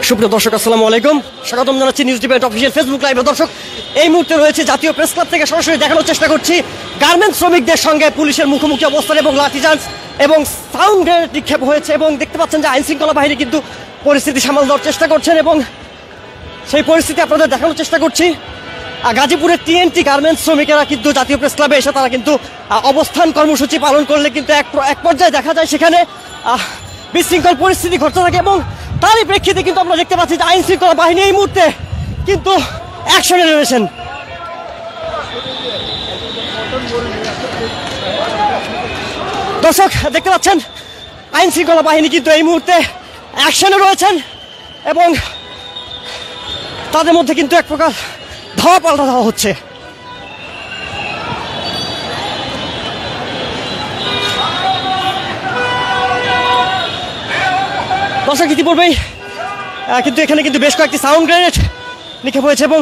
সুপ্রিয় দর্শক, আসসালামু আলাইকুম। স্বাগতম জানাচ্ছি নিউজ ডিবেট অফিসিয়াল ফেসবুক লাইভে। দর্শক, এই মুহূর্তে রয়েছে জাতীয় প্রেস ক্লাব থেকে সরাসরি দেখানোর চেষ্টা করছি গার্মেন্টস শ্রমিকদের সঙ্গে পুলিশের মুখোমুখি অবস্থান এবং লাঠিচার্জ এবং সাউন্ড গ্রেনেড নিক্ষেপ হয়েছে এবং দেখতে পাচ্ছেন যে আইন শৃঙ্খলা বাহিনী কিন্তু পরিস্থিতি সামাল দেওয়ার চেষ্টা করছেন এবং সেই পরিস্থিতি আপনাদের দেখানোর চেষ্টা করছি। গাজীপুরের টিএনটি গার্মেন্টস শ্রমিকেরা কিন্তু জাতীয় প্রেস ক্লাবে এসে তারা কিন্তু অবস্থান কর্মসূচি পালন করলে কিন্তু এক পর্যায়ে দেখা যায় সেখানে বিশৃঙ্খল পরিস্থিতি ঘটতে থাকে এবং তারই প্রেক্ষিতে কিন্তু আমরা দেখতে পাচ্ছি যে আইন শৃঙ্খলা বাহিনী এই মুহূর্তে কিন্তু অ্যাকশনে নেমেছেন। দর্শক দেখতে পাচ্ছেন আইন শৃঙ্খলা বাহিনী কিন্তু এই মুহূর্তে অ্যাকশনে রয়েছেন এবং তাদের মধ্যে কিন্তু এক প্রকার ধাওয়া পাল্টা দেওয়া হচ্ছে। দর্শক, ইতিপূর্বেই কিন্তু এখানে কিন্তু বেশ কয়েকটি সাউন্ড গ্রেনেড নিক্ষেপ হয়েছে এবং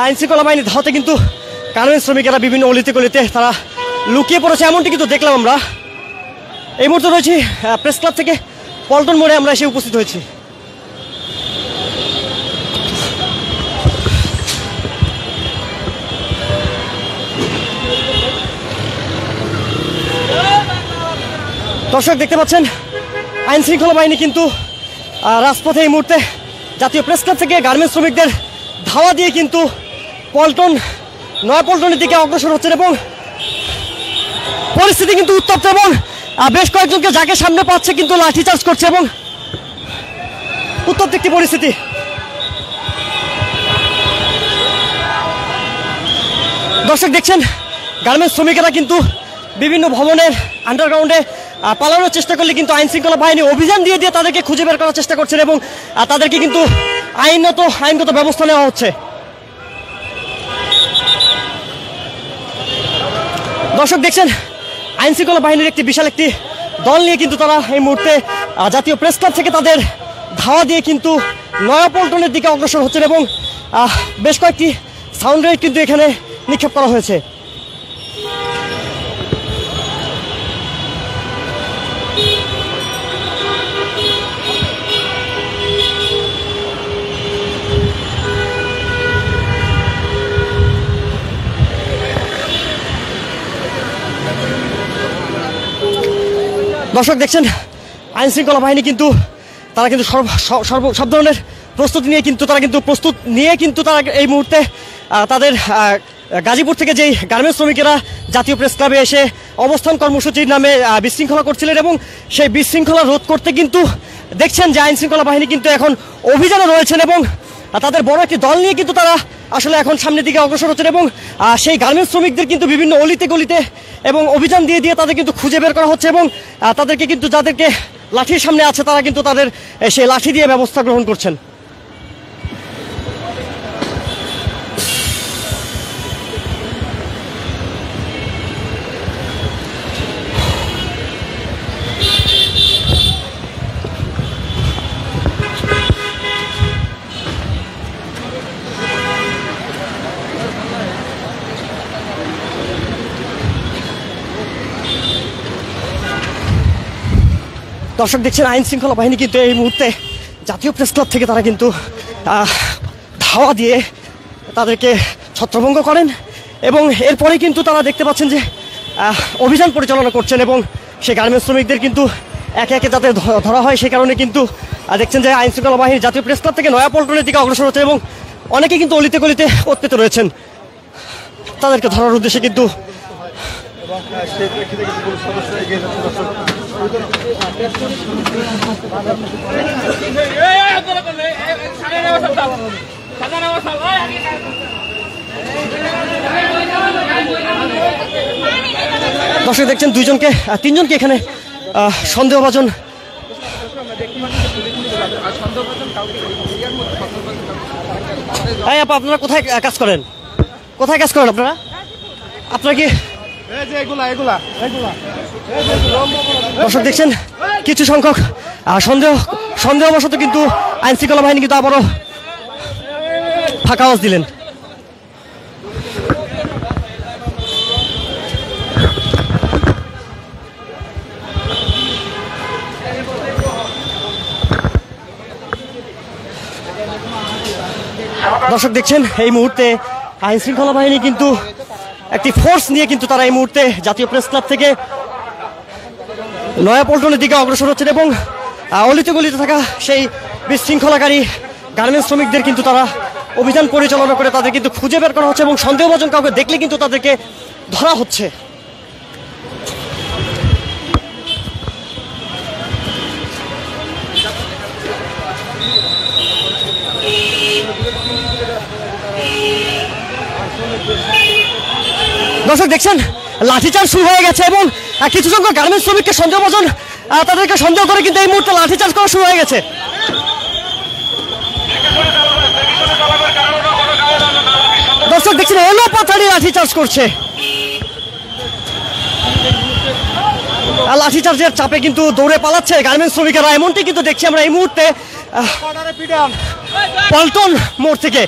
আইন শৃঙ্খলা বাহিনীর ধাওয়াতে কিন্তু গার্মেন্টস শ্রমিকেরা বিভিন্ন অলিতে গলিতে তারা লুকিয়ে পড়েছে, এমনটি কিন্তু দেখলাম আমরা। এই মুহূর্তে রয়েছি প্রেস ক্লাব থেকে পল্টন মোড়ে আমরা এসে উপস্থিত হয়েছি। দর্শক দেখতে পাচ্ছেন আইন শৃঙ্খলা বাহিনী কিন্তু রাজপথে এই মুহূর্তে জাতীয় প্রেস ক্লাব থেকে গার্মেন্টস শ্রমিকদের ধাওয়া দিয়ে কিন্তু নয়াপল্টনের দিকে অগ্রসর হচ্ছেন এবং পরিস্থিতি কিন্তু উত্তপ্ত এবং বেশ কয়েকজনকে যাকে সামনে পাচ্ছে কিন্তু লাঠিচার্জ করছে এবং উত্তপ্ত একটি পরিস্থিতি। দর্শক দেখছেন গার্মেন্টস শ্রমিকেরা কিন্তু বিভিন্ন ভবনের আন্ডারগ্রাউন্ডে পালানোর চেষ্টা করলে কিন্তু আইন শৃঙ্খলা বাহিনী অভিযান দিয়ে তাদেরকে খুঁজে বের করার চেষ্টা করছেন এবং তাদেরকে কিন্তু আইনগত ব্যবস্থা নেওয়া হচ্ছে। দর্শক দেখছেন আইন শৃঙ্খলা বাহিনীর একটি বিশাল একটি দল নিয়ে কিন্তু তারা এই মুহূর্তে জাতীয় প্রেস ক্লাব থেকে তাদের ধাওয়া দিয়ে কিন্তু নয়াপল্টনের দিকে অগ্রসর হচ্ছেন এবং বেশ কয়েকটি সাউন্ড গ্রেনেড কিন্তু এখানে নিক্ষেপ করা হয়েছে। দর্শক দেখছেন আইন শৃঙ্খলা বাহিনী কিন্তু তারা কিন্তু সব ধরনের প্রস্তুতি নিয়ে কিন্তু তারা এই মুহূর্তে তাদের গাজীপুর থেকে যেই গার্মেন্টস শ্রমিকেরা জাতীয় প্রেস ক্লাবে এসে অবস্থান কর্মসূচির নামে বিশৃঙ্খলা করছিলেন এবং সেই বিশৃঙ্খলা রোধ করতে কিন্তু দেখছেন যে আইন শৃঙ্খলা বাহিনী কিন্তু এখন অভিযানে রয়েছেন এবং তাদের বড় একটি দল নিয়ে কিন্তু তারা আসলে এখন সামনের দিকে অগ্রসর হচ্ছেন এবং সেই গার্মেন্টস শ্রমিকদের কিন্তু বিভিন্ন অলিতে গলিতে এবং অভিযান দিয়ে তাদের কিন্তু খুঁজে বের করা হচ্ছে এবং তাদেরকে কিন্তু যাদেরকে লাঠির সামনে আছে তারা কিন্তু তাদের সেই লাঠি দিয়ে ব্যবস্থা গ্রহণ করছেন। দর্শক দেখছেন আইন শৃঙ্খলা বাহিনী কিন্তু এই মুহূর্তে জাতীয় প্রেস ক্লাব থেকে তারা কিন্তু ধাওয়া দিয়ে তাদেরকে ছত্রভঙ্গ করেন এবং এরপরে কিন্তু তারা দেখতে পাচ্ছেন যে অভিযান পরিচালনা করছেন এবং সেই গার্মেন্টস শ্রমিকদের কিন্তু একে একে যাতে ধরা হয় সেই কারণে কিন্তু দেখছেন যে আইন শৃঙ্খলা বাহিনী জাতীয় প্রেস ক্লাব থেকে নয়াপল্টনের দিকে অগ্রসর হচ্ছে এবং অনেকে কিন্তু অলিতে গলিতে উৎপেত রয়েছেন। তাদেরকে ধরার উদ্দেশ্যে কিন্তু দর্শক দেখছেন তিনজনকে এখানে সন্দেহভাজন আপনারা কোথায় কাজ করেন আপনারা কি দর্শক দেখছেন কিছু সংখ্যক সন্দেহবশত কিন্তু আইন শৃঙ্খলা বাহিনী কিন্তু আবারও ফাঁকা আওয়াজ দিলেন। দর্শক দেখছেন এই মুহূর্তে আইন শৃঙ্খলা বাহিনী কিন্তু একটি ফোর্স নিয়ে কিন্তু তারা এই মুহূর্তে জাতীয় প্রেস ক্লাব থেকে নয়াপল্টনের দিকে অগ্রসর হচ্ছেন এবং অলিতে গলিতে থাকা সেই বিশৃঙ্খলাকারী গার্মেন্টস শ্রমিকদের কিন্তু তারা অভিযান পরিচালনা করে তাদের কিন্তু খুঁজে বের করা হচ্ছে এবং সন্দেহভাজন কাউকে দেখলে কিন্তু তাদেরকে ধরা হচ্ছে। দর্শক দেখছেন লাঠিচার্জ শুরু হয়ে গেছে এবং কিছু সংখ্যক গার্মেন্টস শ্রমিককে সন্দেহভাজন তাদেরকে সন্দেহ করে কিন্তু এই মুহূর্তে লাঠিচার্জ করা শুরু হয়ে গেছে। দর্শক দেখছেন এলো পাথারি লাঠিচার্জ করছে, লাঠিচার্জের চাপে কিন্তু দৌড়ে পালাচ্ছে গার্মেন্টস শ্রমিকেরা, এমনটি কিন্তু দেখছি আমরা এই মুহূর্তে পল্টন মোড় থেকে।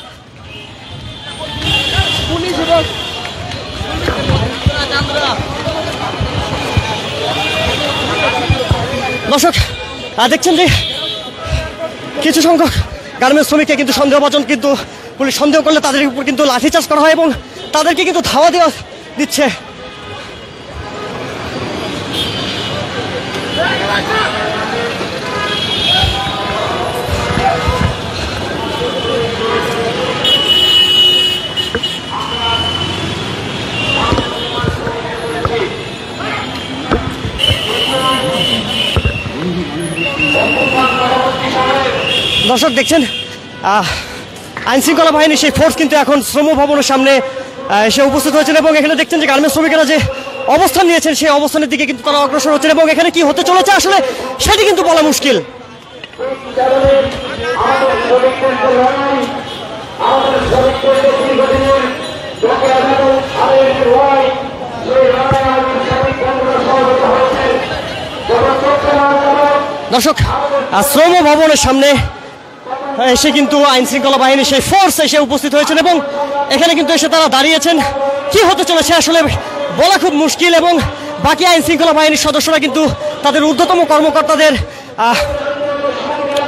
দর্শক দেখছেন যে কিছু সংখ্যক গার্মেন্টস শ্রমিককে কিন্তু সন্দেহভাজন কিন্তু পুলিশ সন্দেহ করলে তাদের উপর কিন্তু লাঠিচার্জ করা হয় এবং তাদেরকে কিন্তু ধাওয়া দেওয়া দিচ্ছে। দর্শক দেখছেন আইন শৃঙ্খলা বাহিনীর সেই ফোর্স কিন্তু এখন শ্রম ভবনের সামনে এসে উপস্থিত হয়েছেন এবং এখানে দেখছেন যে গার্মেন্টস শ্রমিকেরা যে অবস্থান নিয়েছেন সেই অবস্থানের দিকে কিন্তু তারা অগ্রসর হচ্ছেন এবং এখানে কি হতে চলেছে আসলে সেটি কিন্তু বলা মুশকিল। দর্শক শ্রম ভবনের সামনে এসে কিন্তু আইন শৃঙ্খলা বাহিনী সেই ফোর্স এসে উপস্থিত হয়েছেন এবং এখানে কিন্তু এসে তারা দাঁড়িয়েছেন। কি হতে চলেছে আসলে বলা খুব মুশকিল এবং বাকি আইন শৃঙ্খলা বাহিনীর সদস্যরা কিন্তু তাদের ঊর্ধ্বতম কর্মকর্তাদের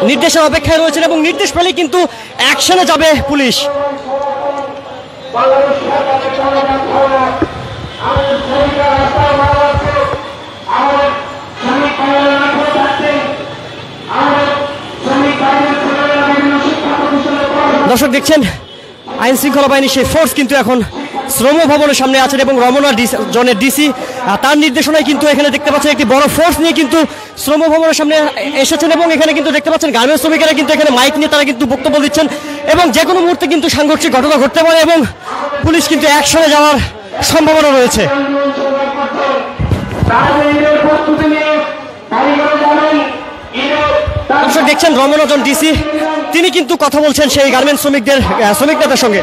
নির্দেশের অপেক্ষায় রয়েছেন এবং নির্দেশ পেলেই কিন্তু অ্যাকশনে যাবে পুলিশ। দর্শক দেখছেন আইন শৃঙ্খলা বাহিনীর সেই ফোর্স কিন্তু এখন শ্রম ভবনের সামনে আছেন এবং রমনা জোনের ডিসি তার নির্দেশনায় কিন্তু এখানে দেখতে পাচ্ছেন একটি বড় ফোর্স নিয়ে কিন্তু শ্রম ভবনের সামনে এসেছেন এবং এখানে কিন্তু দেখতে পাচ্ছেন গার্মেন্টস শ্রমিকেরা কিন্তু এখানে মাইক নিয়ে তারা কিন্তু বক্তব্য দিচ্ছেন এবং যে কোনো মুহূর্তে কিন্তু সাংঘর্ষিক ঘটনা ঘটতে পারে এবং পুলিশ কিন্তু অ্যাকশনে যাওয়ার সম্ভাবনা রয়েছে। দর্শক দেখছেন রমনা জন ডিসি তিনি কিন্তু কথা বলছেন সেই গার্মেন্টস শ্রমিকদের সঙ্গে।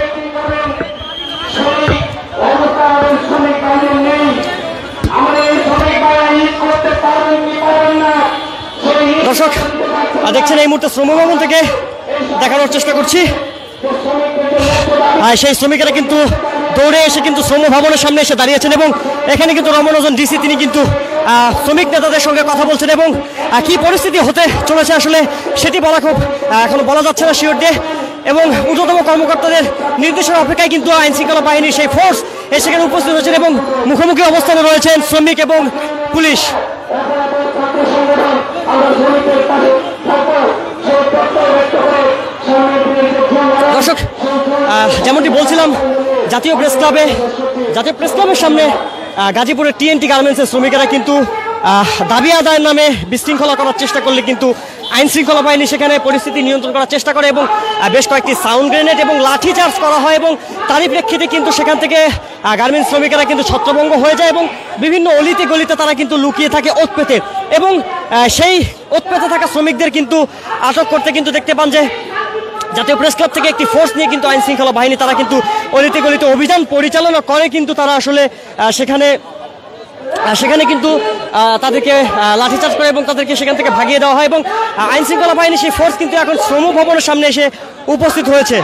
দর্শক দেখছেন এই মুহূর্তে শ্রম ভবন থেকে দেখানোর চেষ্টা করছি সেই শ্রমিকেরা কিন্তু দৌড়ে এসে কিন্তু শ্রম ভবনের সামনে এসে দাঁড়িয়েছেন এবং এখানে কিন্তু রমনাজন ডিসি তিনি কিন্তু শ্রমিক নেতাদের সঙ্গে কথা বলছেন এবং কি পরিস্থিতি হতে চলেছে আসলে সেটি বলা খুব এখনো বলা যাচ্ছে না শিওর দিয়ে এবং ঊর্ধ্বতম কর্মকর্তাদের নির্দেশের অপেক্ষায় কিন্তু আইন শৃঙ্খলা বাহিনীর সেই ফোর্স সেখানে উপস্থিত হয়েছেন এবং মুখোমুখি অবস্থানে রয়েছেন শ্রমিক এবং পুলিশ। দর্শক যেমনটি বলছিলাম জাতীয় প্রেস ক্লাবের সামনে গাজীপুরের টিএনটি গার্মেন্টসের শ্রমিকেরা কিন্তু দাবি আদায়ের নামে বিশৃঙ্খলা করার চেষ্টা করলে কিন্তু আইন শৃঙ্খলা বাহিনী সেখানে পরিস্থিতি নিয়ন্ত্রণ করার চেষ্টা করে এবং বেশ কয়েকটি সাউন্ড গ্রেনেড এবং লাঠি চার্জ করা হয় এবং তারই প্রেক্ষিতে কিন্তু সেখান থেকে গার্মেন্টস শ্রমিকেরা কিন্তু ছত্রভঙ্গ হয়ে যায় এবং বিভিন্ন অলিতে গলিতে তারা কিন্তু লুকিয়ে থাকে ওত পেতে এবং সেই ওত পেতে থাকা শ্রমিকদের কিন্তু আটক করতে কিন্তু দেখতে পান যে জাতীয় প্রেস ক্লাব থেকে একটি ফোর্স নিয়ে কিন্তু আইন শৃঙ্খলা বাহিনী তারা কিন্তু অলিতে গলিতে অভিযান পরিচালনা করে কিন্তু তারা আসলে সেখানে কিন্তু তাদেরকে লাঠিচার্জ করে এবং তাদেরকে সেখান থেকে ভাগিয়ে দেওয়া হয় এবং আইন শৃঙ্খলা বাহিনী সেই ফোর্স কিন্তু এখন শ্রম ভবনের সামনে এসে উপস্থিত হয়েছে।